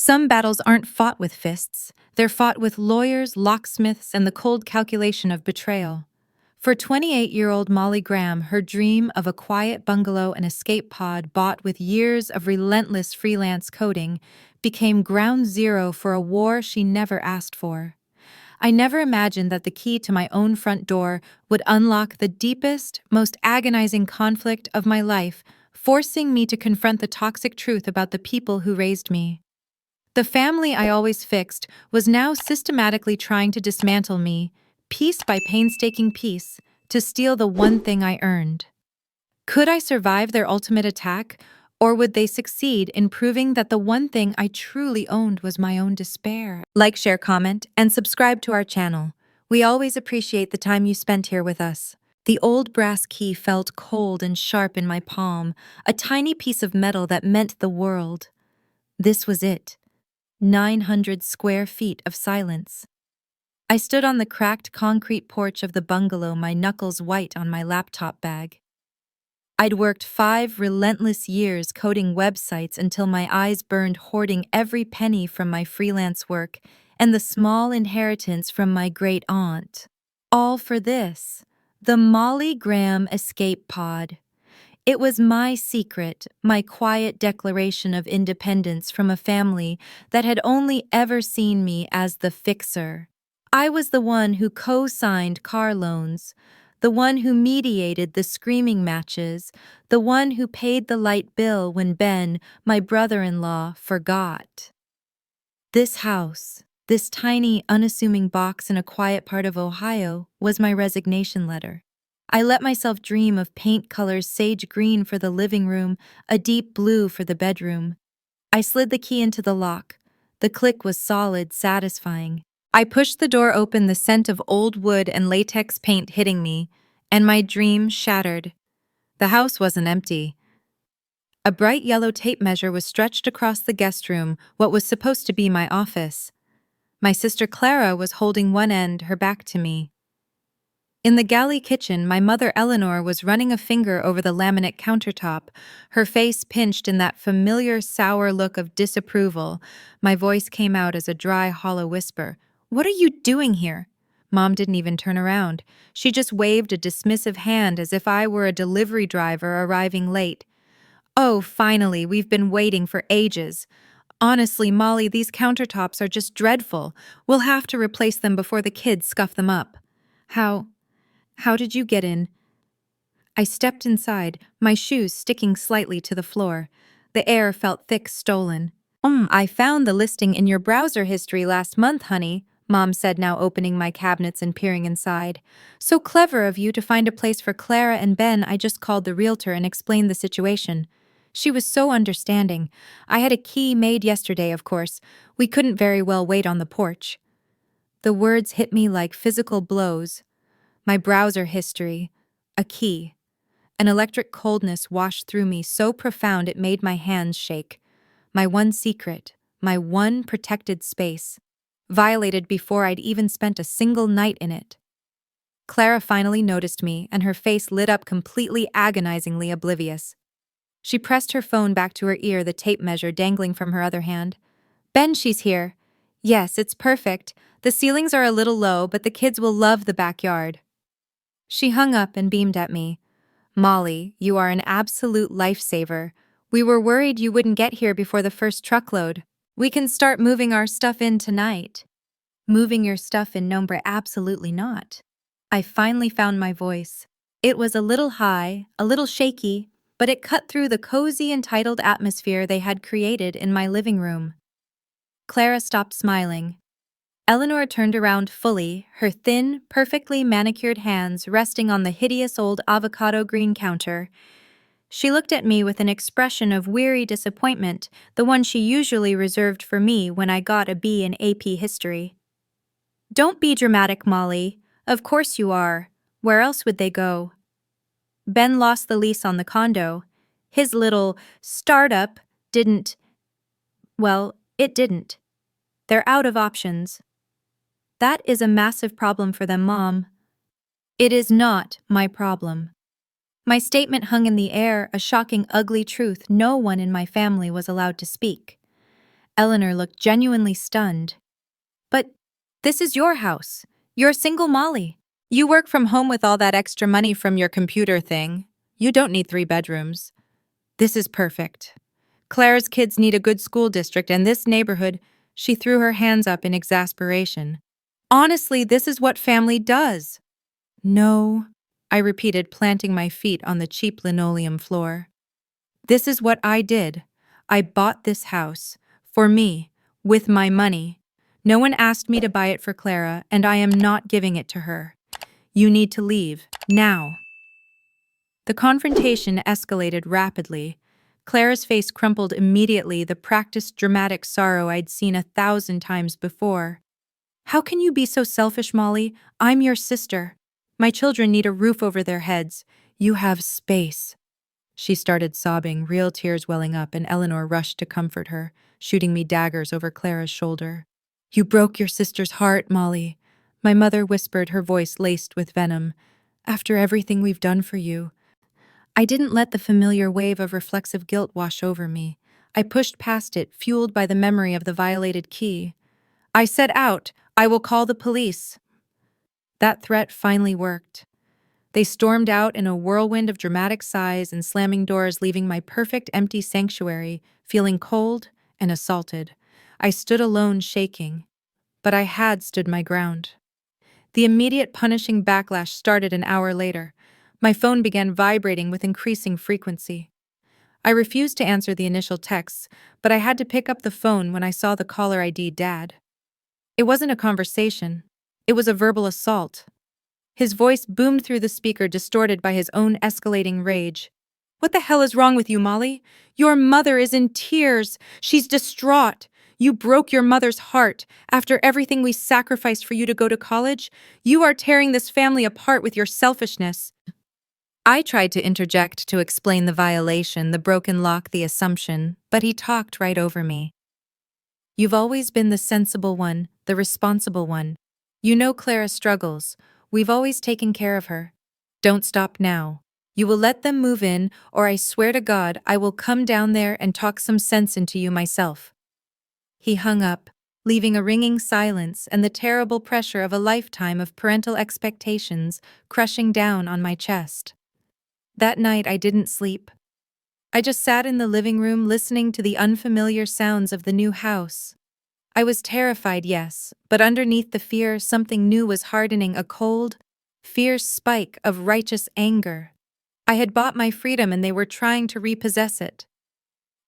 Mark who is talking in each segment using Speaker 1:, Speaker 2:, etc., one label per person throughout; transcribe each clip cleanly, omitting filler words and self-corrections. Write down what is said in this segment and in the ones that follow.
Speaker 1: Some battles aren't fought with fists. They're fought with lawyers, locksmiths, and the cold calculation of betrayal. For 28-year-old Molly Graham, her dream of a quiet bungalow and escape pod bought with years of relentless freelance coding became ground zero for a war she never asked for. I never imagined that the key to my own front door would unlock the deepest, most agonizing conflict of my life, forcing me to confront the toxic truth about the people who raised me. The family I always fixed was now systematically trying to dismantle me, piece by painstaking piece, to steal the one thing I earned. Could I survive their ultimate attack, or would they succeed in proving that the one thing I truly owned was my own despair? Like, share, comment, and subscribe to our channel. We always appreciate the time you spent here with us. The old brass key felt cold and sharp in my palm, a tiny piece of metal that meant the world. This was it. 900 square feet of silence. I stood on the cracked concrete porch of the bungalow, my knuckles white on my laptop bag. I'd worked 5 relentless years coding websites until my eyes burned, hoarding every penny from my freelance work and the small inheritance from my great aunt. All for this, the Molly Graham escape pod. It was my secret, my quiet declaration of independence from a family that had only ever seen me as the fixer. I was the one who co-signed car loans, the one who mediated the screaming matches, the one who paid the light bill when Ben, my brother-in-law, forgot. This house, this tiny, unassuming box in a quiet part of Ohio, was my resignation letter. I let myself dream of paint colors: sage green for the living room, a deep blue for the bedroom. I slid the key into the lock. The click was solid, satisfying. I pushed the door open, the scent of old wood and latex paint hitting me, and my dream shattered. The house wasn't empty. A bright yellow tape measure was stretched across the guest room, what was supposed to be my office. My sister Clara was holding one end, her back to me. In the galley kitchen, my mother Eleanor was running a finger over the laminate countertop, her face pinched in that familiar sour look of disapproval. My voice came out as a dry, hollow whisper. "What are you doing here?" Mom didn't even turn around. She just waved a dismissive hand as if I were a delivery driver arriving late. "Oh, finally, we've been waiting for ages. Honestly, Molly, these countertops are just dreadful. We'll have to replace them before the kids scuff them up." How did you get in?" I stepped inside, my shoes sticking slightly to the floor. The air felt thick, stolen. I found the listing in your browser history last month, honey," Mom said, now opening my cabinets and peering inside. "So clever of you to find a place for Clara and Ben." I just called the realtor and explained the situation. She was so understanding. I had a key made yesterday, of course. We couldn't very well wait on the porch. The words hit me like physical blows. My browser history, a key. An electric coldness washed through me, so profound it made my hands shake. My one secret, my one protected space, violated before I'd even spent a single night in it. Clara finally noticed me, and her face lit up, completely agonizingly oblivious. She pressed her phone back to her ear, the tape measure dangling from her other hand. "Ben, she's here." "Yes, it's perfect. The ceilings are a little low, but the kids will love the backyard." She hung up and beamed at me. "Molly, you are an absolute lifesaver. We were worried you wouldn't get here before the first truckload. We can start moving our stuff in tonight." "Moving your stuff in? Nombre, absolutely not." I finally found my voice. It was a little high, a little shaky, but it cut through the cozy, entitled atmosphere they had created in my living room. Clara stopped smiling. Eleanor turned around fully, her thin, perfectly manicured hands resting on the hideous old avocado green counter. She looked at me with an expression of weary disappointment, the one she usually reserved for me when I got a B in AP history. "Don't be dramatic, Molly. Of course you are. Where else would they go?" Ben lost the lease on the condo. His little startup didn't. Well, it didn't. They're out of options. That is a massive problem for them, Mom. It is not my problem. My statement hung in the air, a shocking, ugly truth no one in my family was allowed to speak. Eleanor looked genuinely stunned. But this is your house. You're a single Molly. You work from home with all that extra money from your computer thing. You don't need 3 bedrooms. This is perfect. Claire's kids need a good school district, and this neighborhood, she threw her hands up in exasperation. Honestly, this is what family does. No, I repeated, planting my feet on the cheap linoleum floor. This is what I did. I bought this house. For me. With my money. No one asked me to buy it for Clara, and I am not giving it to her. You need to leave. Now. The confrontation escalated rapidly. Clara's face crumpled immediately, the practiced dramatic sorrow I'd seen 1,000 times before. How can you be so selfish, Molly? I'm your sister. My children need a roof over their heads. You have space. She started sobbing, real tears welling up, and Eleanor rushed to comfort her, shooting me daggers over Clara's shoulder. You broke your sister's heart, Molly. My mother whispered, her voice laced with venom. After everything we've done for you. I didn't let the familiar wave of reflexive guilt wash over me. I pushed past it, fueled by the memory of the violated key. I said out, I will call the police. That threat finally worked. They stormed out in a whirlwind of dramatic sighs and slamming doors, leaving my perfect empty sanctuary, feeling cold and assaulted. I stood alone, shaking. But I had stood my ground. The immediate punishing backlash started an hour later. My phone began vibrating with increasing frequency. I refused to answer the initial texts, but I had to pick up the phone when I saw the caller ID Dad. It wasn't a conversation. It was a verbal assault. His voice boomed through the speaker, distorted by his own escalating rage. What the hell is wrong with you, Molly? Your mother is in tears. She's distraught. You broke your mother's heart. After everything we sacrificed for you to go to college, you are tearing this family apart with your selfishness. I tried to interject to explain the violation, the broken lock, the assumption, but he talked right over me. You've always been the sensible one, the responsible one. You know Clara's struggles. We've always taken care of her. Don't stop now. You will let them move in, or I swear to God I will come down there and talk some sense into you myself. He hung up, leaving a ringing silence and the terrible pressure of a lifetime of parental expectations crushing down on my chest. That night I didn't sleep. I just sat in the living room listening to the unfamiliar sounds of the new house. I was terrified, yes, but underneath the fear something new was hardening, a cold, fierce spike of righteous anger. I had bought my freedom and they were trying to repossess it.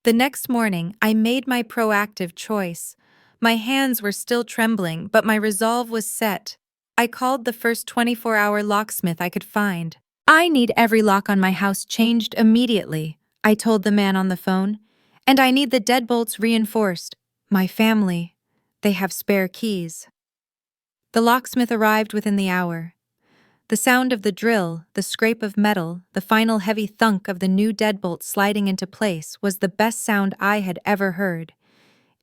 Speaker 1: The next morning, I made my proactive choice. My hands were still trembling, but my resolve was set. I called the first 24-hour locksmith I could find. I need every lock on my house changed immediately, I told the man on the phone. And I need the deadbolts reinforced. My family, they have spare keys. The locksmith arrived within the hour. The sound of the drill, the scrape of metal, the final heavy thunk of the new deadbolt sliding into place was the best sound I had ever heard.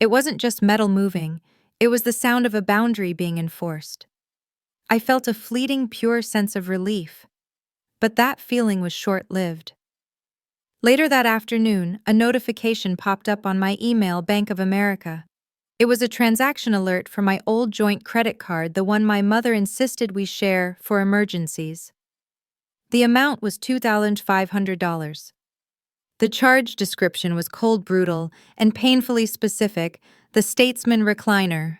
Speaker 1: It wasn't just metal moving, it was the sound of a boundary being enforced. I felt a fleeting, pure sense of relief. But that feeling was short-lived. Later that afternoon, a notification popped up on my email, Bank of America. It was a transaction alert for my old joint credit card, the one my mother insisted we share for emergencies. The amount was $2,500. The charge description was cold, brutal, and painfully specific, the Statesman recliner.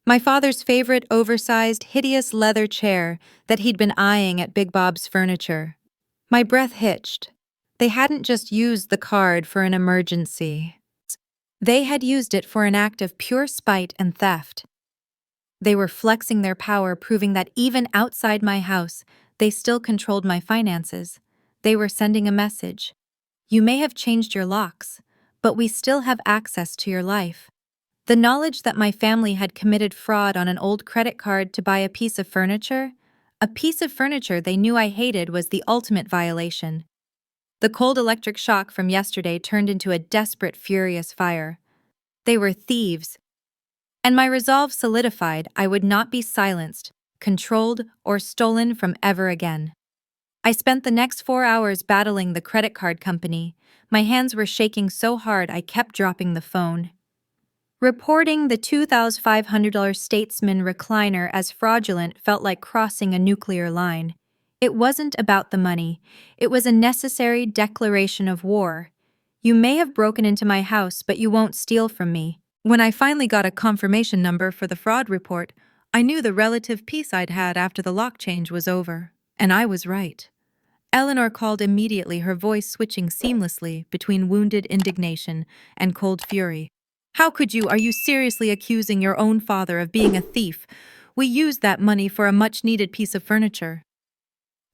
Speaker 1: My father's favorite oversized, hideous leather chair that he'd been eyeing at Big Bob's Furniture. My breath hitched. They hadn't just used the card for an emergency. They had used it for an act of pure spite and theft. They were flexing their power, proving that even outside my house, they still controlled my finances. They were sending a message. You may have changed your locks, but we still have access to your life. The knowledge that my family had committed fraud on an old credit card to buy a piece of furniture they knew I hated, was the ultimate violation. The cold electric shock from yesterday turned into a desperate, furious fire. They were thieves. And my resolve solidified. I would not be silenced, controlled, or stolen from ever again. I spent the next 4 hours battling the credit card company. My hands were shaking so hard I kept dropping the phone. Reporting the $2,500 Statesman recliner as fraudulent felt like crossing a nuclear line. It wasn't about the money. It was a necessary declaration of war. You may have broken into my house, but you won't steal from me. When I finally got a confirmation number for the fraud report, I knew the relative peace I'd had after the lock change was over. And I was right. Eleanor called immediately, her voice switching seamlessly between wounded indignation and cold fury. How could you? Are you seriously accusing your own father of being a thief? We used that money for a much-needed piece of furniture.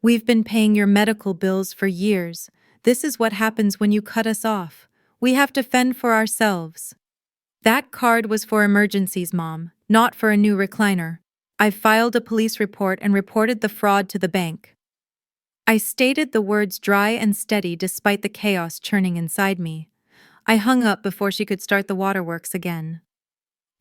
Speaker 1: We've been paying your medical bills for years. This is what happens when you cut us off. We have to fend for ourselves. That card was for emergencies, Mom, not for a new recliner. I filed a police report and reported the fraud to the bank. I stated the words dry and steady despite the chaos churning inside me. I hung up before she could start the waterworks again.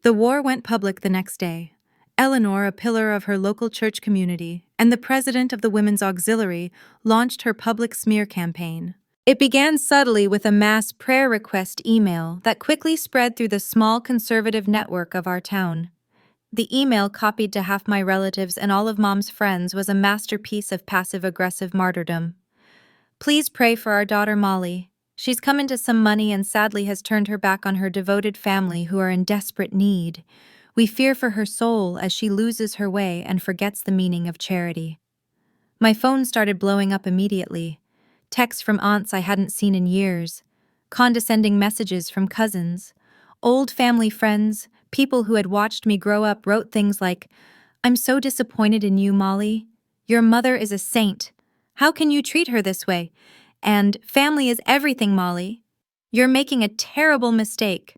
Speaker 1: The war went public the next day. Eleanor, a pillar of her local church community, and the president of the Women's Auxiliary, launched her public smear campaign. It began subtly with a mass prayer request email that quickly spread through the small conservative network of our town. The email, copied to half my relatives and all of Mom's friends, was a masterpiece of passive-aggressive martyrdom. Please pray for our daughter Molly. She's come into some money and sadly has turned her back on her devoted family who are in desperate need. We fear for her soul as she loses her way and forgets the meaning of charity. My phone started blowing up immediately. Texts from aunts I hadn't seen in years. Condescending messages from cousins. Old family friends, people who had watched me grow up, wrote things like, "I'm so disappointed in you, Molly. Your mother is a saint. How can you treat her this way?" And "Family is everything, Molly. You're making a terrible mistake.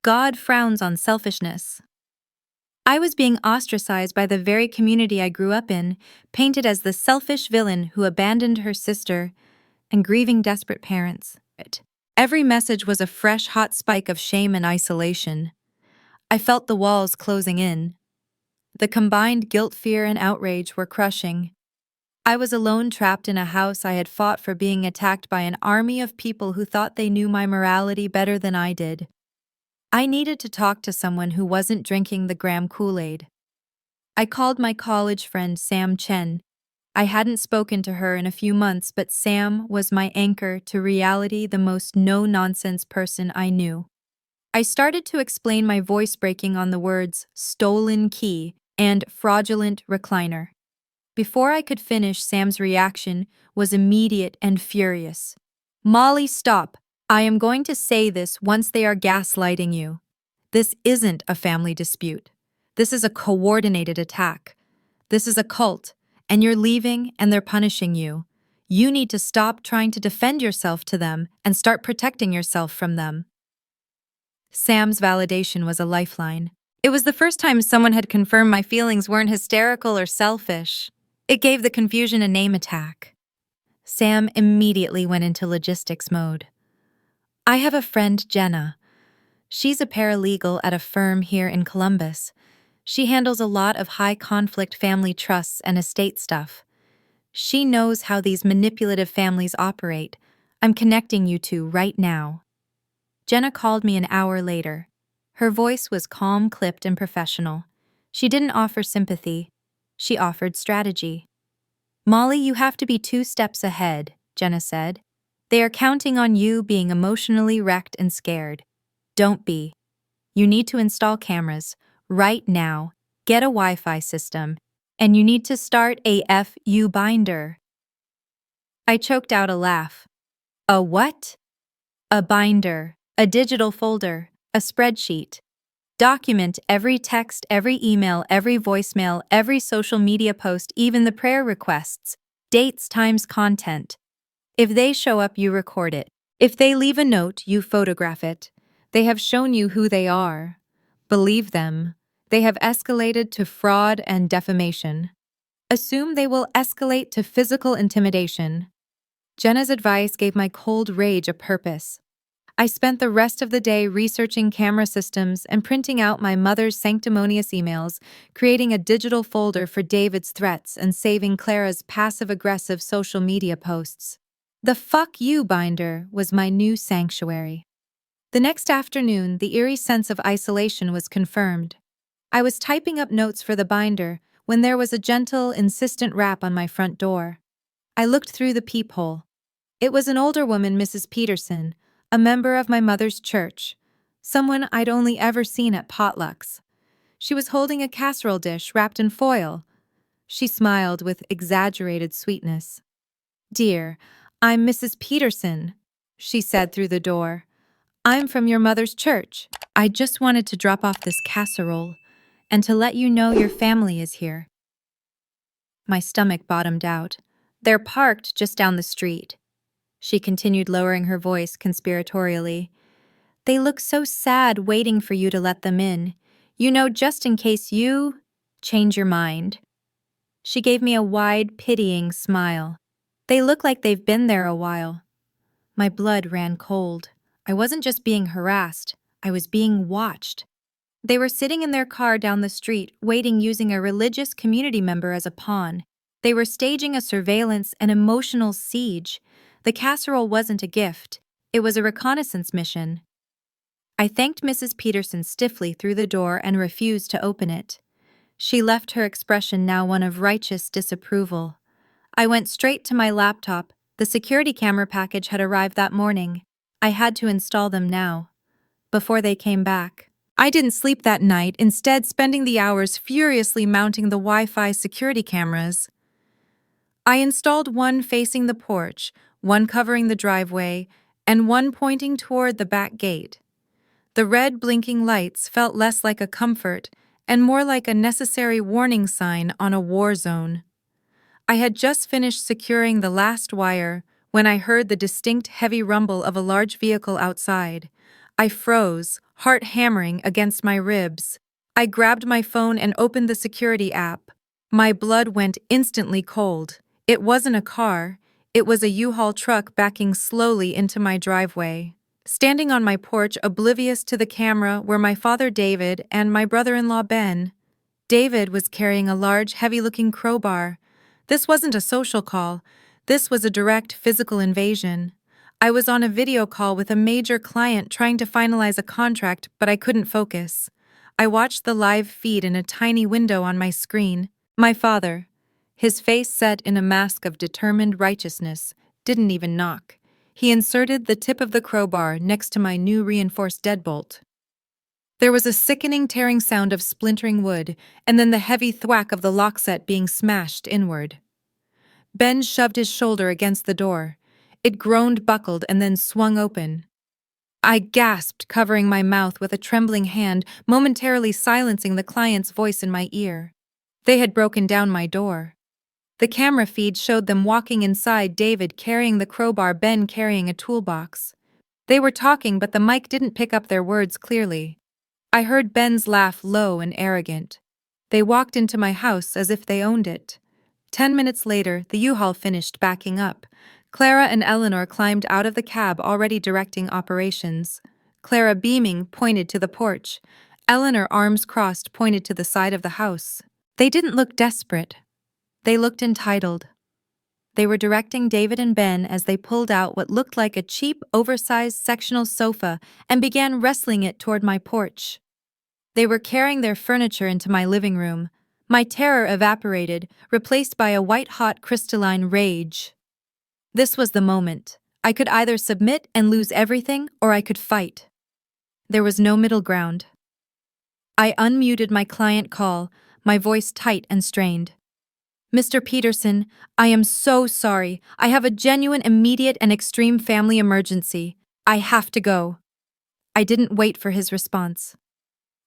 Speaker 1: God frowns on selfishness." I was being ostracized by the very community I grew up in, painted as the selfish villain who abandoned her sister and grieving desperate parents. Every message was a fresh, hot spike of shame and isolation. I felt the walls closing in. The combined guilt, fear, and outrage were crushing. I was alone, trapped in a house I had fought for, being attacked by an army of people who thought they knew my morality better than I did. I needed to talk to someone who wasn't drinking the Graham Kool-Aid. I called my college friend Sam Chen. I hadn't spoken to her in a few months, but Sam was my anchor to reality, the most no-nonsense person I knew. I started to explain, my voice breaking on the words "stolen key" and "fraudulent recliner." Before I could finish, Sam's reaction was immediate and furious. "Molly, stop. I am going to say this once. They are gaslighting you. This isn't a family dispute. This is a coordinated attack. This is a cult, and you're leaving and they're punishing you. You need to stop trying to defend yourself to them and start protecting yourself from them." Sam's validation was a lifeline. It was the first time someone had confirmed my feelings weren't hysterical or selfish. It gave the confusion a name: attack. Sam immediately went into logistics mode. "I have a friend, Jenna. She's a paralegal at a firm here in Columbus. She handles a lot of high-conflict family trusts and estate stuff. She knows how these manipulative families operate. I'm connecting you two right now." Jenna called me an hour later. Her voice was calm, clipped, and professional. She didn't offer sympathy. She offered strategy. "Molly, you have to be 2 steps ahead," Jenna said. "They are counting on you being emotionally wrecked and scared. Don't be. You need to install cameras right now, get a Wi-Fi system, and you need to start a FU binder." I choked out a laugh. "A what?" "A binder, a digital folder, a spreadsheet. Document every text, every email, every voicemail, every social media post, even the prayer requests, dates, times, content. If they show up, you record it. If they leave a note, you photograph it. They have shown you who they are. Believe them. They have escalated to fraud and defamation. Assume they will escalate to physical intimidation." Jenna's advice gave my cold rage a purpose. I spent the rest of the day researching camera systems and printing out my mother's sanctimonious emails, creating a digital folder for David's threats, and saving Clara's passive-aggressive social media posts. The "fuck you" binder was my new sanctuary. The next afternoon, the eerie sense of isolation was confirmed. I was typing up notes for the binder when there was a gentle, insistent rap on my front door. I looked through the peephole. It was an older woman, Mrs. Peterson, a member of my mother's church, someone I'd only ever seen at potlucks. She was holding a casserole dish wrapped in foil. She smiled with exaggerated sweetness. "Dear, I'm Mrs. Peterson," she said through the door. "I'm from your mother's church. I just wanted to drop off this casserole and to let you know your family is here." My stomach bottomed out. "They're parked just down the street," she continued, lowering her voice conspiratorially. "They look so sad waiting for you to let them in. You know, just in case you change your mind." She gave me a wide, pitying smile. "They look like they've been there a while." My blood ran cold. I wasn't just being harassed, I was being watched. They were sitting in their car down the street, waiting, using a religious community member as a pawn. They were staging a surveillance and emotional siege. The casserole wasn't a gift, it was a reconnaissance mission. I thanked Mrs. Peterson stiffly through the door and refused to open it. She left, her expression now one of righteous disapproval. I went straight to my laptop. The security camera package had arrived that morning. I had to install them now, before they came back. I didn't sleep that night, instead spending the hours furiously mounting the Wi-Fi security cameras. I installed one facing the porch, one covering the driveway, and one pointing toward the back gate. The red blinking lights felt less like a comfort and more like a necessary warning sign on a war zone. I had just finished securing the last wire when I heard the distinct heavy rumble of a large vehicle outside. I froze, heart hammering against my ribs. I grabbed my phone and opened the security app. My blood went instantly cold. It wasn't a car, it was a U-Haul truck backing slowly into my driveway. Standing on my porch, oblivious to the camera, were my father David and my brother-in-law Ben. David was carrying a large, heavy-looking crowbar. This wasn't a social call. This was a direct physical invasion. I was on a video call with a major client trying to finalize a contract, but I couldn't focus. I watched the live feed in a tiny window on my screen. My father, his face set in a mask of determined righteousness, didn't even knock. He inserted the tip of the crowbar next to my new reinforced deadbolt. There was a sickening tearing sound of splintering wood, and then the heavy thwack of the lock set being smashed inward. Ben shoved his shoulder against the door. It groaned, buckled, and then swung open. I gasped, covering my mouth with a trembling hand, momentarily silencing the client's voice in my ear. They had broken down my door. The camera feed showed them walking inside, David carrying the crowbar, Ben carrying a toolbox. They were talking, but the mic didn't pick up their words clearly. I heard Ben's laugh, low and arrogant. They walked into my house as if they owned it. 10 minutes later, the U-Haul finished backing up. Clara and Eleanor climbed out of the cab, already directing operations. Clara, beaming, pointed to the porch. Eleanor, arms crossed, pointed to the side of the house. They didn't look desperate. They looked entitled. They were directing David and Ben as they pulled out what looked like a cheap, oversized sectional sofa and began wrestling it toward my porch. They were carrying their furniture into my living room. My terror evaporated, replaced by a white-hot crystalline rage. This was the moment. I could either submit and lose everything, or I could fight. There was no middle ground. I unmuted my client call, my voice tight and strained. "Mr. Peterson, I am so sorry. I have a genuine, immediate, and extreme family emergency. I have to go." I didn't wait for his response.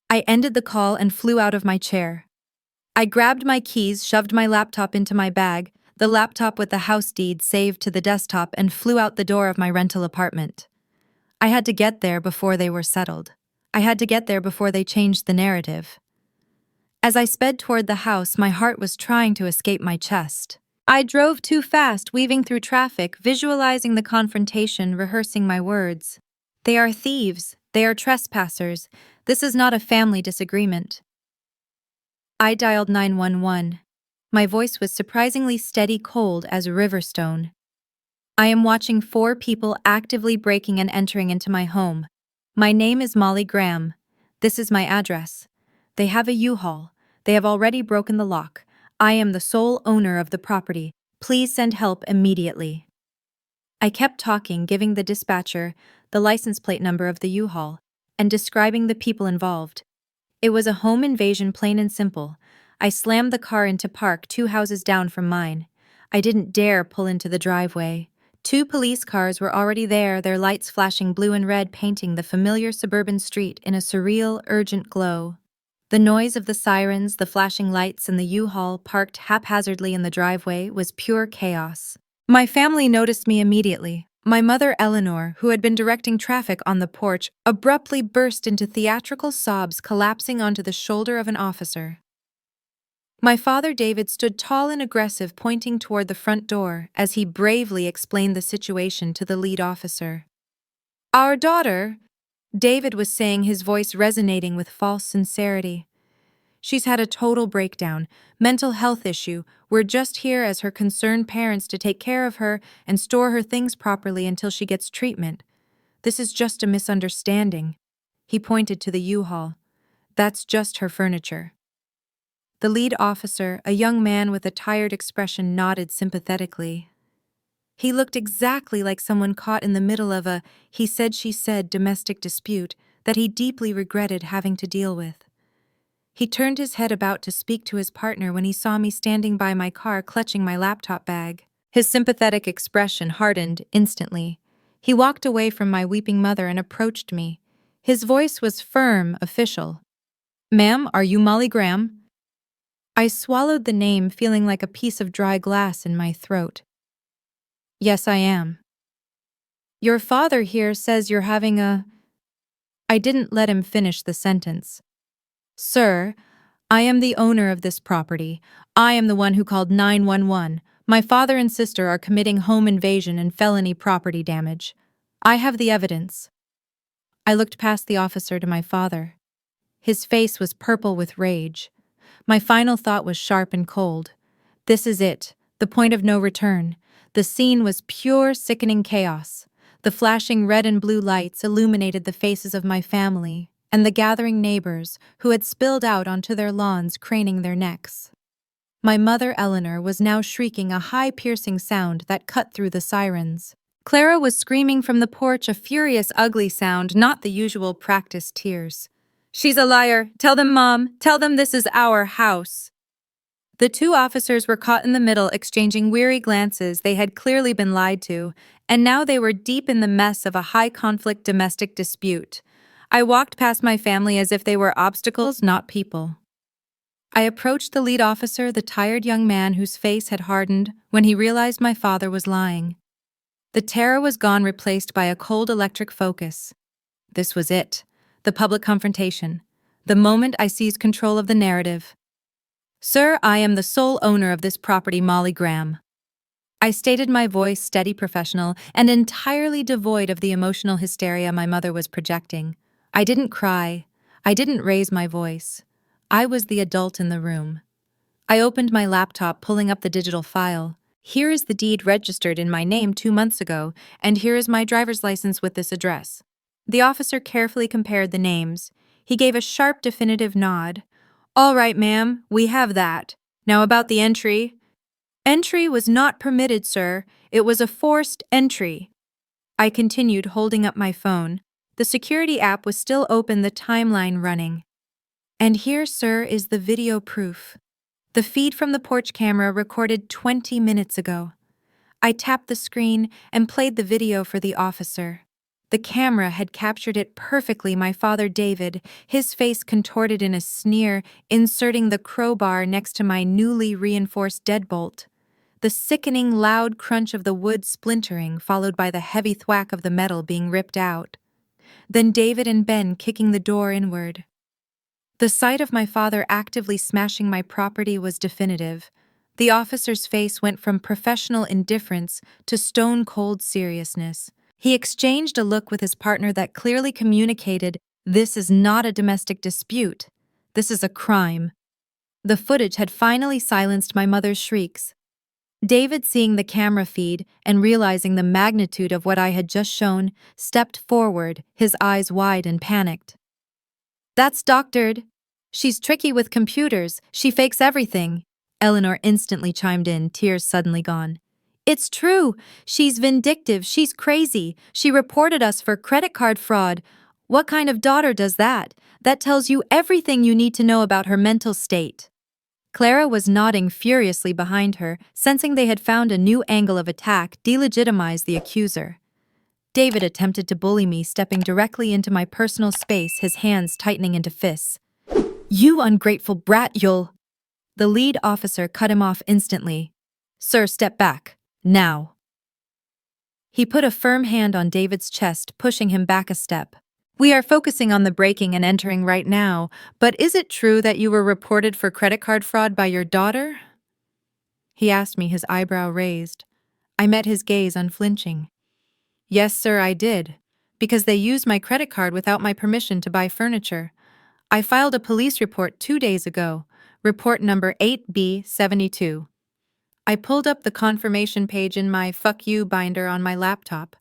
Speaker 1: I ended the call and flew out of my chair. I grabbed my keys, shoved my laptop into my bag, the laptop with the house deed saved to the desktop, and flew out the door of my rental apartment. I had to get there before they were settled. I had to get there before they changed the narrative. As I sped toward the house, my heart was trying to escape my chest. I drove too fast, weaving through traffic, visualizing the confrontation, rehearsing my words. "They are thieves. They are trespassers. This is not a family disagreement." I dialed 911. My voice was surprisingly steady, cold as Riverstone. "I am watching 4 people actively breaking and entering into my home. My name is Molly Graham. This is my address. They have a U-Haul. They have already broken the lock. I am the sole owner of the property. Please send help immediately. I kept talking, giving the dispatcher the license plate number of the U-Haul and describing the people involved. It was a home invasion, plain and simple. I slammed the car into park 2 houses down from mine. I didn't dare pull into the driveway. 2 police cars were already there, their lights flashing blue and red, painting the familiar suburban street in a surreal, urgent glow. The noise of the sirens, the flashing lights, and the U-Haul parked haphazardly in the driveway was pure chaos. My family noticed me immediately. My mother, Eleanor, who had been directing traffic on the porch, abruptly burst into theatrical sobs, collapsing onto the shoulder of an officer. My father, David, stood tall and aggressive, pointing toward the front door as he bravely explained the situation to the lead officer. "Our daughter," David was saying, his voice resonating with false sincerity. "She's had a total breakdown, mental health issue. We're just here as her concerned parents to take care of her and store her things properly until she gets treatment. This is just a misunderstanding." He pointed to the U-Haul. "That's just her furniture." The lead officer, a young man with a tired expression, nodded sympathetically. He looked exactly like someone caught in the middle of a he said she said domestic dispute that he deeply regretted having to deal with. He turned his head about to speak to his partner when he saw me standing by my car clutching my laptop bag. His sympathetic expression hardened instantly. He walked away from my weeping mother and approached me. His voice was firm, official. "Ma'am, are you Molly Graham?" I swallowed the name, feeling like a piece of dry glass in my throat. "Yes, I am." "Your father here says you're having a—" I didn't let him finish the sentence. "Sir, I am the owner of this property. I am the one who called 911. My father and sister are committing home invasion and felony property damage. I have the evidence." I looked past the officer to my father. His face was purple with rage. My final thought was sharp and cold. This is it, the point of no return. The scene was pure, sickening chaos. The flashing red and blue lights illuminated the faces of my family and the gathering neighbors who had spilled out onto their lawns, craning their necks. My mother, Eleanor, was now shrieking a high, piercing sound that cut through the sirens. Clara was screaming from the porch, a furious, ugly sound, not the usual practiced tears. "She's a liar. Tell them, Mom. Tell them this is our house." The 2 officers were caught in the middle, exchanging weary glances. They had clearly been lied to, and now they were deep in the mess of a high-conflict domestic dispute. I walked past my family as if they were obstacles, not people. I approached the lead officer, the tired young man whose face had hardened when he realized my father was lying. The terror was gone, replaced by a cold electric focus. This was it, the public confrontation, the moment I seized control of the narrative. "Sir, I am the sole owner of this property, Molly Graham." I stated, my voice steady, professional, and entirely devoid of the emotional hysteria my mother was projecting. I didn't cry. I didn't raise my voice. I was the adult in the room. I opened my laptop, pulling up the digital file. "Here is the deed registered in my name 2 months ago, and here is my driver's license with this address." The officer carefully compared the names. He gave a sharp, definitive nod. "All right, ma'am, we have that. Now about the entry." "Entry was not permitted, sir. It was a forced entry." I continued, holding up my phone. The security app was still open, the timeline running. "And here, sir, is the video proof. The feed from the porch camera recorded 20 minutes ago." I tapped the screen and played the video for the officer. The camera had captured it perfectly. My father, David, his face contorted in a sneer, inserting the crowbar next to my newly reinforced deadbolt. The sickening, loud crunch of the wood splintering, followed by the heavy thwack of the metal being ripped out. Then David and Ben kicking the door inward. The sight of my father actively smashing my property was definitive. The officer's face went from professional indifference to stone-cold seriousness. He exchanged a look with his partner that clearly communicated, "This is not a domestic dispute. This is a crime." The footage had finally silenced my mother's shrieks. David, seeing the camera feed and realizing the magnitude of what I had just shown, stepped forward, his eyes wide and panicked. "That's doctored. She's tricky with computers, she fakes everything." Eleanor instantly chimed in, tears suddenly gone. "It's true. She's vindictive, she's crazy. She reported us for credit card fraud. What kind of daughter does that? That tells you everything you need to know about her mental state." Clara was nodding furiously behind her, sensing they had found a new angle of attack, delegitimized the accuser. David attempted to bully me, stepping directly into my personal space, his hands tightening into fists. "You ungrateful brat, you'll—" The lead officer cut him off instantly. "Sir, step back. Now." He put a firm hand on David's chest, pushing him back a step. "We are focusing on the breaking and entering right now, but is it true that you were reported for credit card fraud by your daughter?" He asked me, his eyebrow raised. I met his gaze unflinching. "Yes, sir, I did. Because they used my credit card without my permission to buy furniture. I filed a police report 2 days ago, report number 8B72. I pulled up the confirmation page in my fuck you binder on my laptop.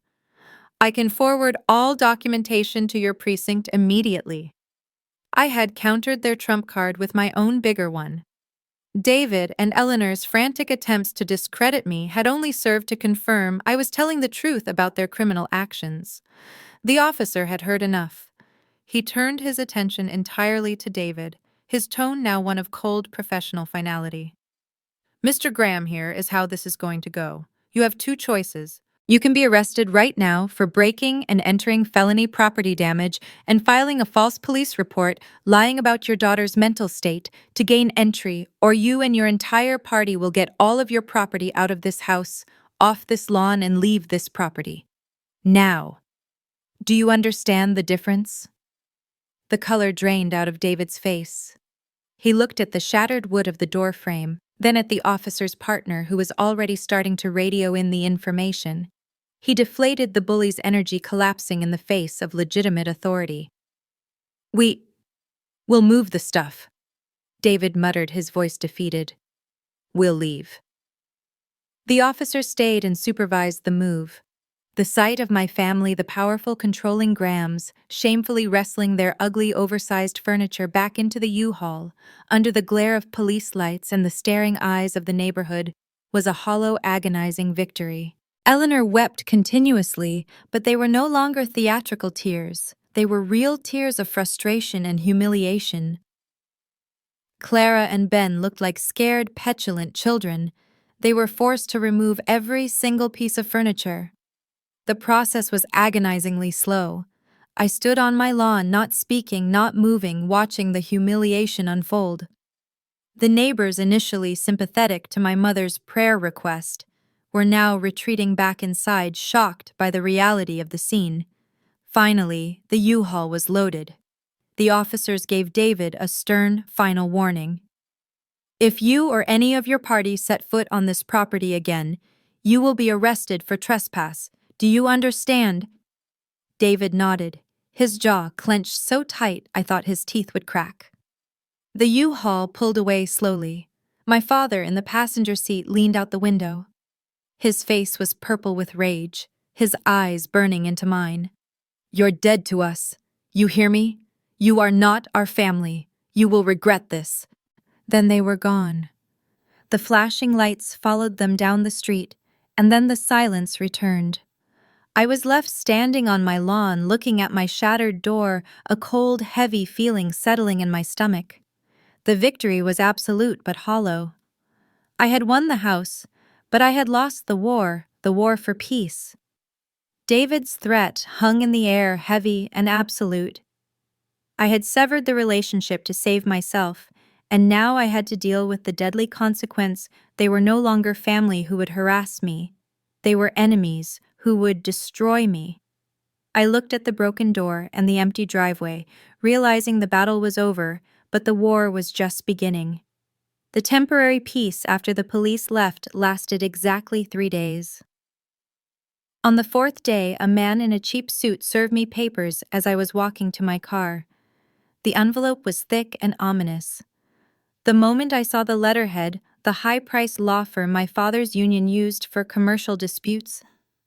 Speaker 1: I can forward all documentation to your precinct immediately." I had countered their trump card with my own bigger one. David and Eleanor's frantic attempts to discredit me had only served to confirm I was telling the truth about their criminal actions. The officer had heard enough. He turned his attention entirely to David, his tone now one of cold professional finality. "Mr. Graham, here is how this is going to go. You have 2 choices. You can be arrested right now for breaking and entering felony property damage and filing a false police report lying about your daughter's mental state to gain entry, or you and your entire party will get all of your property out of this house, off this lawn, and leave this property. Now. Do you understand the difference?" The color drained out of David's face. He looked at the shattered wood of the door frame, then at the officer's partner, who was already starting to radio in the information. He deflated the bully's energy, collapsing in the face of legitimate authority. "We'll move the stuff," David muttered, his voice defeated. "We'll leave." The officer stayed and supervised the move. The sight of my family, the powerful controlling Grahams, shamefully wrestling their ugly oversized furniture back into the U-Haul, under the glare of police lights and the staring eyes of the neighborhood, was a hollow, agonizing victory. Eleanor wept continuously, but they were no longer theatrical tears. They were real tears of frustration and humiliation. Clara and Ben looked like scared, petulant children. They were forced to remove every single piece of furniture. The process was agonizingly slow. I stood on my lawn, not speaking, not moving, watching the humiliation unfold. The neighbors, initially sympathetic to my mother's prayer request, were now retreating back inside, shocked by the reality of the scene. Finally, the U-Haul was loaded. The officers gave David a stern, final warning. "If you or any of your party set foot on this property again, you will be arrested for trespass. Do you understand?" David nodded, his jaw clenched so tight I thought his teeth would crack. The U-Haul pulled away slowly. My father, in the passenger seat, leaned out the window. His face was purple with rage, his eyes burning into mine. "You're dead to us. You hear me? You are not our family. You will regret this." Then they were gone. The flashing lights followed them down the street, and then the silence returned. I was left standing on my lawn, looking at my shattered door, a cold, heavy feeling settling in my stomach. The victory was absolute but hollow. I had won the house, but I had lost the war for peace. David's threat hung in the air, heavy and absolute. I had severed the relationship to save myself, and now I had to deal with the deadly consequence. They were no longer family who would harass me. They were enemies who would destroy me. I looked at the broken door and the empty driveway, realizing the battle was over, but the war was just beginning. The temporary peace after the police left lasted exactly 3 days. On the 4th day, a man in a cheap suit served me papers as I was walking to my car. The envelope was thick and ominous. The moment I saw the letterhead, the high-priced law firm my father's union used for commercial disputes.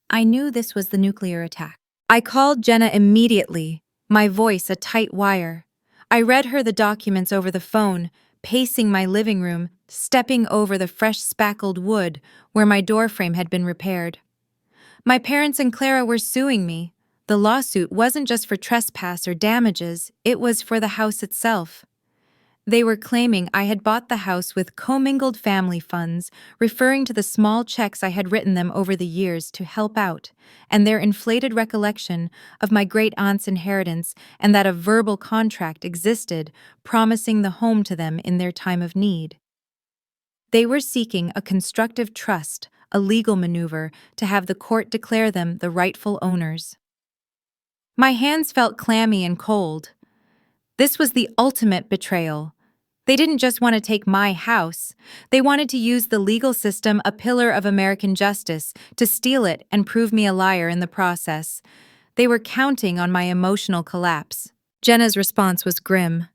Speaker 1: I knew this was the nuclear attack. I called Jenna immediately, my voice a tight wire. I read her the documents over the phone, pacing my living room, stepping over the fresh spackled wood where my doorframe had been repaired. My parents and Clara were suing me. The lawsuit wasn't just for trespass or damages, it was for the house itself. They were claiming I had bought the house with commingled family funds, referring to the small checks I had written them over the years to help out, and their inflated recollection of my great-aunt's inheritance and that a verbal contract existed promising the home to them in their time of need. They were seeking a constructive trust, a legal maneuver, to have the court declare them the rightful owners. My hands felt clammy and cold. This was the ultimate betrayal. They didn't just want to take my house. They wanted to use the legal system, a pillar of American justice, to steal it and prove me a liar in the process. They were counting on my emotional collapse. Jenna's response was grim.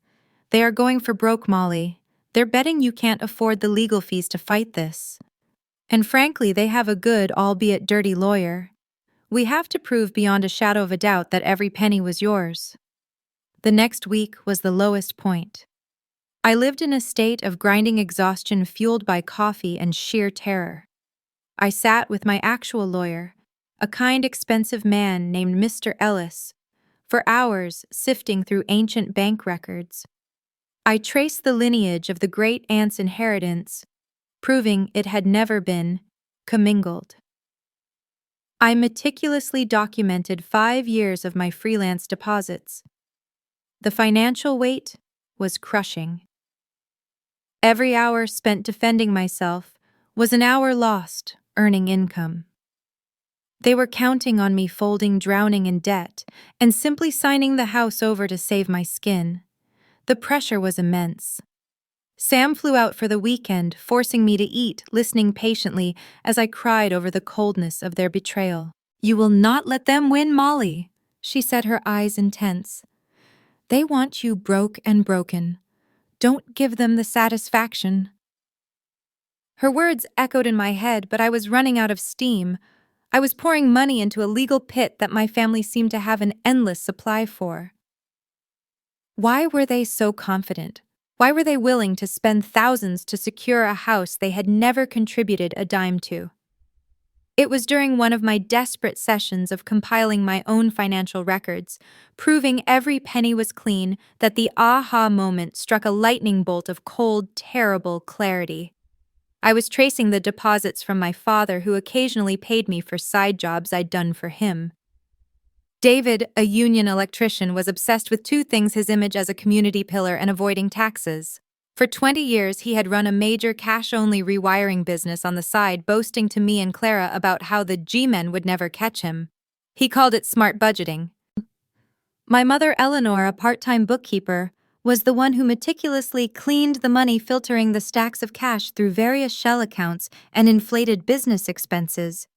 Speaker 1: "They are going for broke, Molly. They're betting you can't afford the legal fees to fight this. And frankly, they have a good, albeit dirty lawyer. We have to prove beyond a shadow of a doubt that every penny was yours." The next week was the lowest point. I lived in a state of grinding exhaustion fueled by coffee and sheer terror. I sat with my actual lawyer, a kind, expensive man named Mr. Ellis, for hours sifting through ancient bank records. I traced the lineage of the great-aunt's inheritance, proving it had never been commingled. I meticulously documented 5 years of my freelance deposits. The financial weight was crushing. Every hour spent defending myself was an hour lost earning income. They were counting on me folding drowning in debt and simply signing the house over to save my skin. The pressure was immense. Sam flew out for the weekend, forcing me to eat, listening patiently as I cried over the coldness of their betrayal. "You will not let them win, Molly," she said, her eyes intense. "They want you broke and broken. Don't give them the satisfaction." Her words echoed in my head, but I was running out of steam. I was pouring money into a legal pit that my family seemed to have an endless supply for. Why were they so confident? Why were they willing to spend thousands to secure a house they had never contributed a dime to? It was during one of my desperate sessions of compiling my own financial records, proving every penny was clean, that the aha moment struck a lightning bolt of cold, terrible clarity. I was tracing the deposits from my father, who occasionally paid me for side jobs I'd done for him. David, a union electrician, was obsessed with two things: his image as a community pillar and avoiding taxes. For 20 years, he had run a major cash-only rewiring business on the side, boasting to me and Clara about how the G-men would never catch him. He called it smart budgeting. My mother, Eleanor, a part-time bookkeeper, was the one who meticulously cleaned the money, filtering the stacks of cash through various shell accounts and inflated business expenses.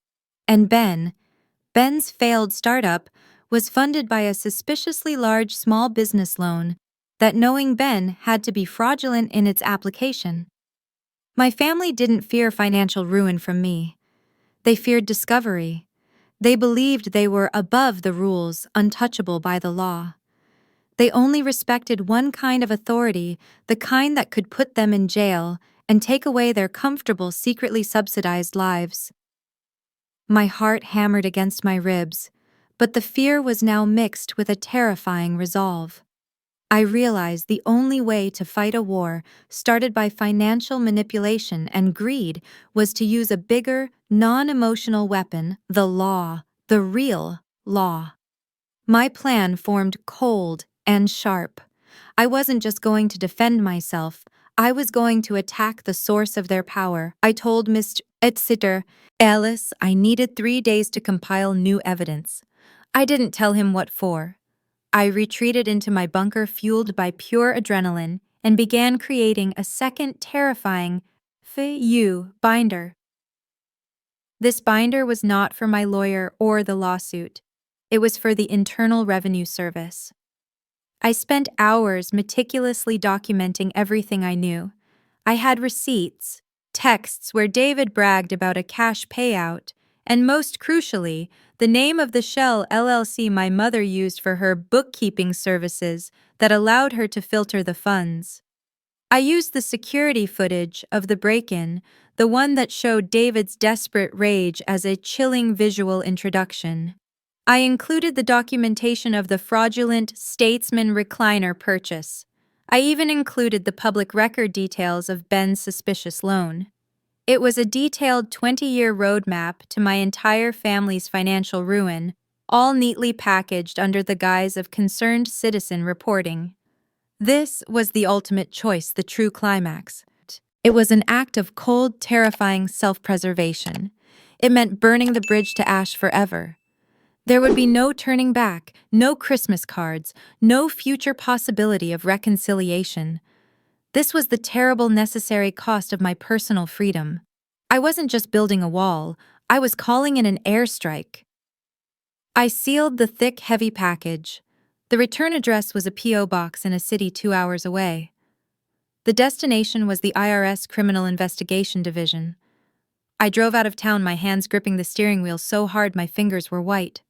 Speaker 1: And Ben's failed startup, was funded by a suspiciously large small business loan that, knowing Ben, had to be fraudulent in its application. My family didn't fear financial ruin from me. They feared discovery. They believed they were above the rules, untouchable by the law. They only respected one kind of authority, the kind that could put them in jail and take away their comfortable, secretly subsidized lives. My heart hammered against my ribs, but the fear was now mixed with a terrifying resolve. I realized the only way to fight a war started by financial manipulation and greed was to use a bigger, non-emotional weapon: the law, the real law. My plan formed cold and sharp. I wasn't just going to defend myself, I was going to attack the source of their power. I told Mr. Ellis I needed 3 days to compile new evidence. I didn't tell him what for. I retreated into my bunker, fueled by pure adrenaline, and began creating a second terrifying FU binder. This binder was not for my lawyer or the lawsuit. It was for the Internal Revenue Service. I spent hours meticulously documenting everything I knew. I had receipts, texts where David bragged about a cash payout, and most crucially, the name of the Shell LLC my mother used for her bookkeeping services that allowed her to filter the funds. I used the security footage of the break-in, the one that showed David's desperate rage, as a chilling visual introduction. I included the documentation of the fraudulent Statesman recliner purchase. I even included the public record details of Ben's suspicious loan. It was a detailed 20-year roadmap to my entire family's financial ruin, all neatly packaged under the guise of concerned citizen reporting. This was the ultimate choice, the true climax. It was an act of cold, terrifying self-preservation. It meant burning the bridge to ash forever. There would be no turning back, no Christmas cards, no future possibility of reconciliation. This was the terrible necessary cost of my personal freedom. I wasn't just building a wall, I was calling in an airstrike. I sealed the thick, heavy package. The return address was a P.O. box in a city 2 hours away. The destination was the IRS Criminal Investigation Division. I drove out of town, my hands gripping the steering wheel so hard my fingers were white.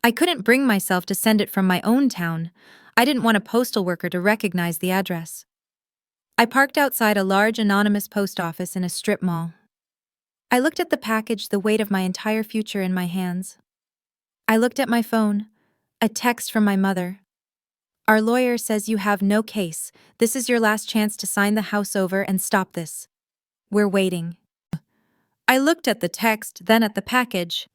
Speaker 1: I couldn't bring myself to send it from my own town. I didn't want a postal worker to recognize the address. I parked outside a large anonymous post office in a strip mall. I looked at the package, the weight of my entire future in my hands. I looked at my phone, a text from my mother. "Our lawyer says you have no case. This is your last chance to sign the house over and stop this. We're waiting." I looked at the text, then at the package.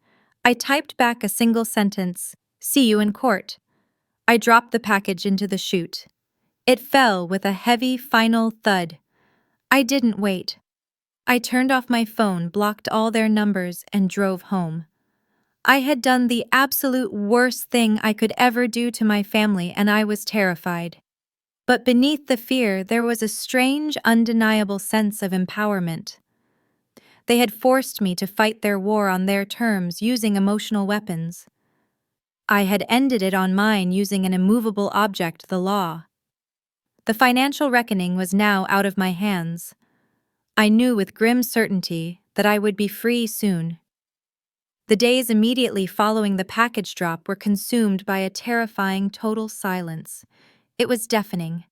Speaker 1: I typed back a single sentence, "See you in court." I dropped the package into the chute. It fell with a heavy, final thud. I didn't wait. I turned off my phone, blocked all their numbers, and drove home. I had done the absolute worst thing I could ever do to my family, and I was terrified. But beneath the fear, there was a strange, undeniable sense of empowerment. They had forced me to fight their war on their terms, using emotional weapons. I had ended it on mine, using an immovable object, the law. The financial reckoning was now out of my hands. I knew with grim certainty that I would be free soon. The days immediately following the package drop were consumed by a terrifying total silence. It was deafening.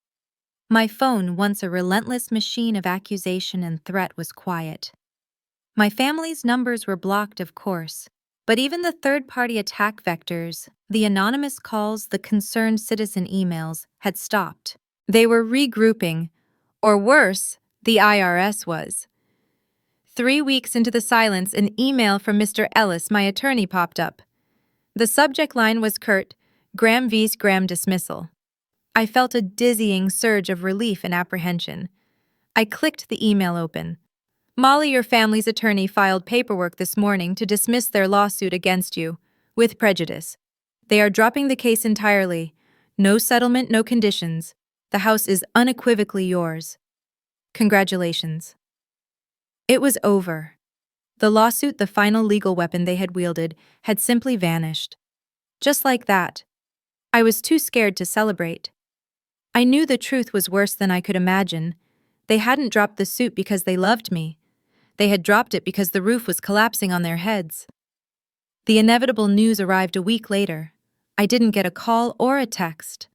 Speaker 1: My phone, once a relentless machine of accusation and threat, was quiet. My family's numbers were blocked, of course, but even the third-party attack vectors, the anonymous calls, the concerned citizen emails, had stopped. They were regrouping, or worse, the IRS was. 3 weeks into the silence, an email from Mr. Ellis, my attorney, popped up. The subject line was curt: "Graham vs. Graham dismissal." I felt a dizzying surge of relief and apprehension. I clicked the email open. "Molly, your family's attorney filed paperwork this morning to dismiss their lawsuit against you, with prejudice. They are dropping the case entirely. No settlement, no conditions. The house is unequivocally yours. Congratulations." It was over. The lawsuit, the final legal weapon they had wielded, had simply vanished. Just like that. I was too scared to celebrate. I knew the truth was worse than I could imagine. They hadn't dropped the suit because they loved me. They had dropped it because the roof was collapsing on their heads. The inevitable news arrived a week later. I didn't get a call or a text.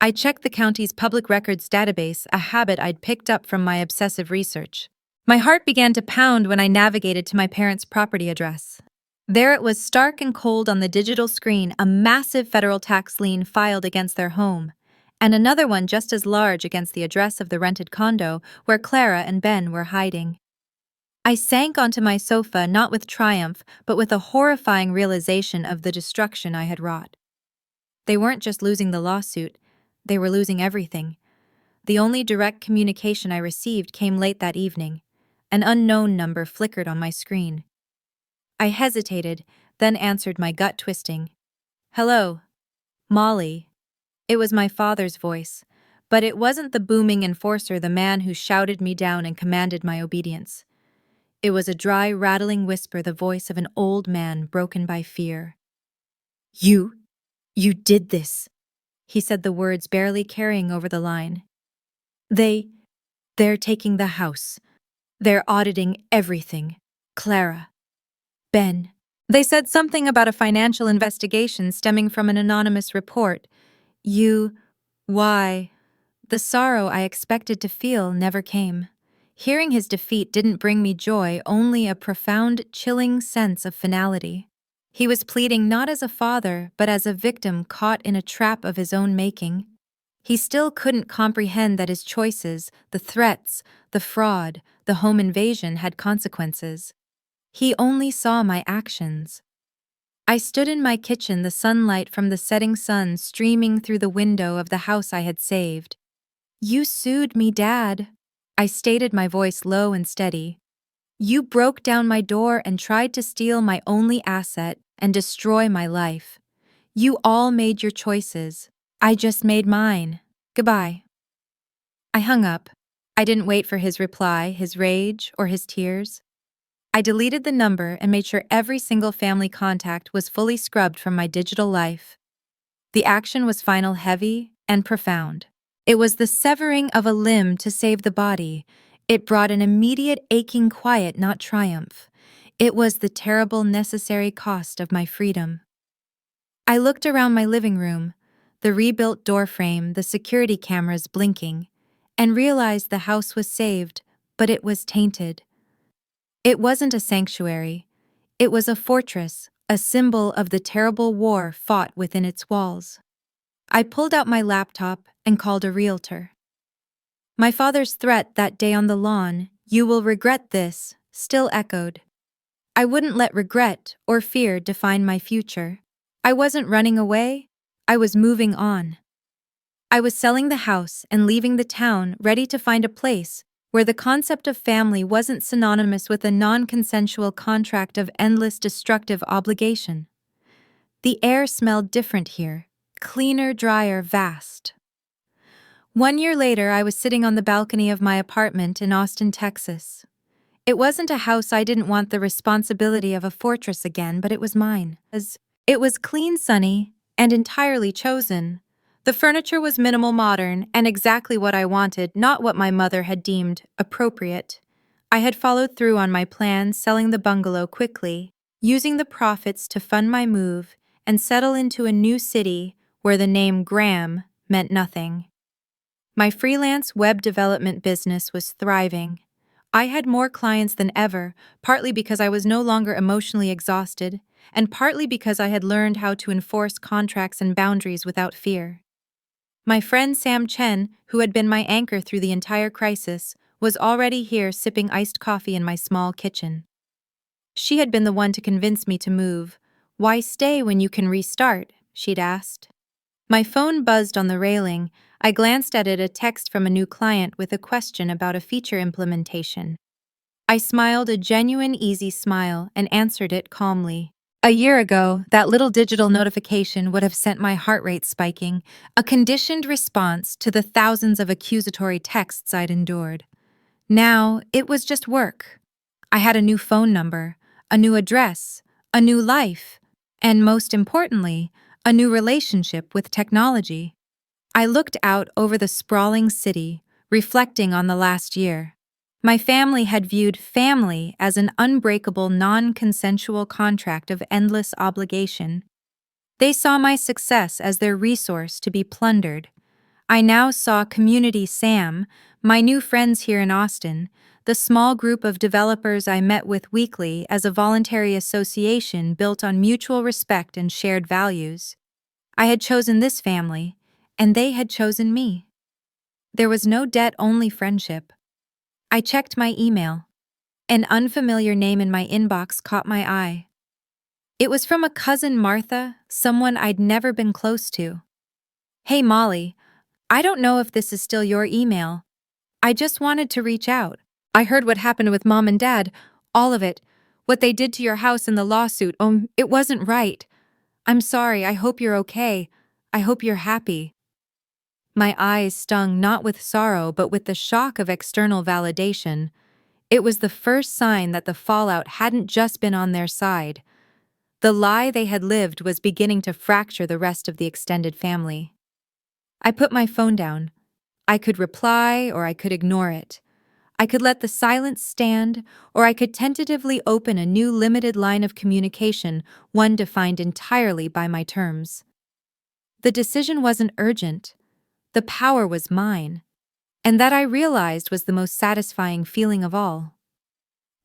Speaker 1: I checked the county's public records database, a habit I'd picked up from my obsessive research. My heart began to pound when I navigated to my parents' property address. There it was, stark and cold on the digital screen, a massive federal tax lien filed against their home, and another one just as large against the address of the rented condo where Clara and Ben were hiding. I sank onto my sofa, not with triumph, but with a horrifying realization of the destruction I had wrought. They weren't just losing the lawsuit, they were losing everything. The only direct communication I received came late that evening. An unknown number flickered on my screen. I hesitated, then answered, my gut twisting. "Hello, Molly." It was my father's voice, but it wasn't the booming enforcer, the man who shouted me down and commanded my obedience. It was a dry, rattling whisper, the voice of an old man broken by fear. You did this," he said, the words barely carrying over the line. They're taking the house. They're auditing everything. Clara. Ben. They said something about a financial investigation stemming from an anonymous report. Why? The sorrow I expected to feel never came. Hearing his defeat didn't bring me joy, only a profound, chilling sense of finality. He was pleading not as a father, but as a victim caught in a trap of his own making. He still couldn't comprehend that his choices, the threats, the fraud, the home invasion had consequences. He only saw my actions. I stood in my kitchen, the sunlight from the setting sun streaming through the window of the house I had saved. You sued me, Dad. I stated, my voice low and steady. You broke down my door and tried to steal my only asset and destroy my life. You all made your choices. I just made mine. Goodbye. I hung up. I didn't wait for his reply, his rage, or his tears. I deleted the number and made sure every single family contact was fully scrubbed from my digital life. The action was final, heavy, and profound. It was the severing of a limb to save the body. It brought an immediate aching quiet, not triumph. It was the terrible necessary cost of my freedom. I looked around my living room, the rebuilt doorframe, the security cameras blinking, and realized the house was saved, but it was tainted. It wasn't a sanctuary. It was a fortress, a symbol of the terrible war fought within its walls. I pulled out my laptop and called a realtor. My father's threat that day on the lawn, "You will regret this," still echoed. I wouldn't let regret or fear define my future. I wasn't running away. I was moving on. I was selling the house and leaving the town, ready to find a place where the concept of family wasn't synonymous with a non-consensual contract of endless destructive obligation. The air smelled different here, cleaner, drier, vast. 1 year later, I was sitting on the balcony of my apartment in Austin, Texas. It wasn't a house I didn't want the responsibility of a fortress again, but it was mine. It was clean, sunny, and entirely chosen. The furniture was minimal, modern, and exactly what I wanted, not what my mother had deemed appropriate. I had followed through on my plan, selling the bungalow quickly, using the profits to fund my move and settle into a new city where the name Graham meant nothing. My freelance web development business was thriving. I had more clients than ever, partly because I was no longer emotionally exhausted, and partly because I had learned how to enforce contracts and boundaries without fear. My friend Sam Chen, who had been my anchor through the entire crisis, was already here sipping iced coffee in my small kitchen. She had been the one to convince me to move. "Why stay when you can restart?" she'd asked. My phone buzzed on the railing. I glanced at it, a text from a new client with a question about a feature implementation. I smiled, a genuine, easy smile, and answered it calmly. A year ago, that little digital notification would have sent my heart rate spiking, a conditioned response to the thousands of accusatory texts I'd endured. Now, it was just work. I had a new phone number, a new address, a new life, and most importantly, a new relationship with technology. I looked out over the sprawling city, reflecting on the last year. My family had viewed family as an unbreakable, non-consensual contract of endless obligation. They saw my success as their resource to be plundered. I now saw Community Sam, my new friends here in Austin, the small group of developers I met with weekly, as a voluntary association built on mutual respect and shared values. I had chosen this family, and they had chosen me. There was no debt, only friendship. I checked my email. An unfamiliar name in my inbox caught my eye. It was from a cousin, Martha, someone I'd never been close to. "Hey Molly, I don't know if this is still your email. I just wanted to reach out. I heard what happened with Mom and Dad, all of it. What they did to your house in the lawsuit, it wasn't right. I'm sorry, I hope you're okay. I hope you're happy." My eyes stung, not with sorrow but with the shock of external validation. It was the first sign that the fallout hadn't just been on their side. The lie they had lived was beginning to fracture the rest of the extended family. I put my phone down. I could reply or I could ignore it. I could let the silence stand, or I could tentatively open a new limited line of communication, one defined entirely by my terms. The decision wasn't urgent. The power was mine. And that I realized was the most satisfying feeling of all.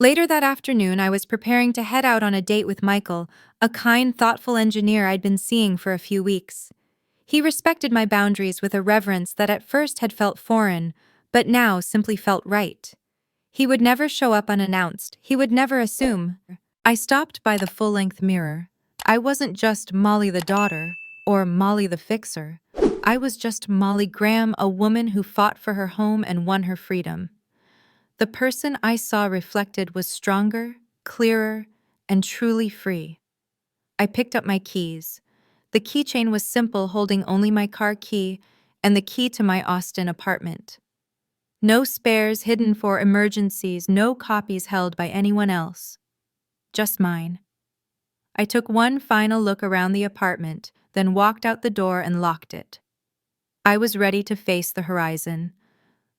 Speaker 1: Later that afternoon, I was preparing to head out on a date with Michael, a kind, thoughtful engineer I'd been seeing for a few weeks. He respected my boundaries with a reverence that at first had felt foreign, but now simply felt right. He would never show up unannounced. He would never assume. I stopped by the full-length mirror. I wasn't just Molly the daughter, or Molly the fixer. I was just Molly Graham, a woman who fought for her home and won her freedom. The person I saw reflected was stronger, clearer, and truly free. I picked up my keys. The keychain was simple, holding only my car key and the key to my Austin apartment. No spares hidden for emergencies, no copies held by anyone else. Just mine. I took one final look around the apartment, then walked out the door and locked it. I was ready to face the horizon.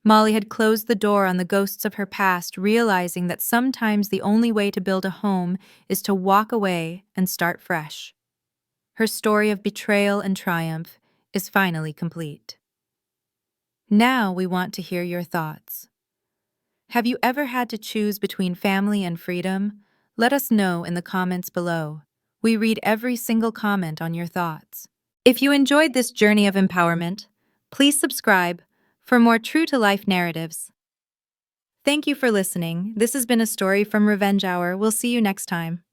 Speaker 1: Molly had closed the door on the ghosts of her past, realizing that sometimes the only way to build a home is to walk away and start fresh. Her story of betrayal and triumph is finally complete. Now we want to hear your thoughts. Have you ever had to choose between family and freedom? Let us know in the comments below. We read every single comment on your thoughts. If you enjoyed this journey of empowerment, please subscribe for more true-to-life narratives. Thank you for listening. This has been a story from Revenge Hour. We'll see you next time.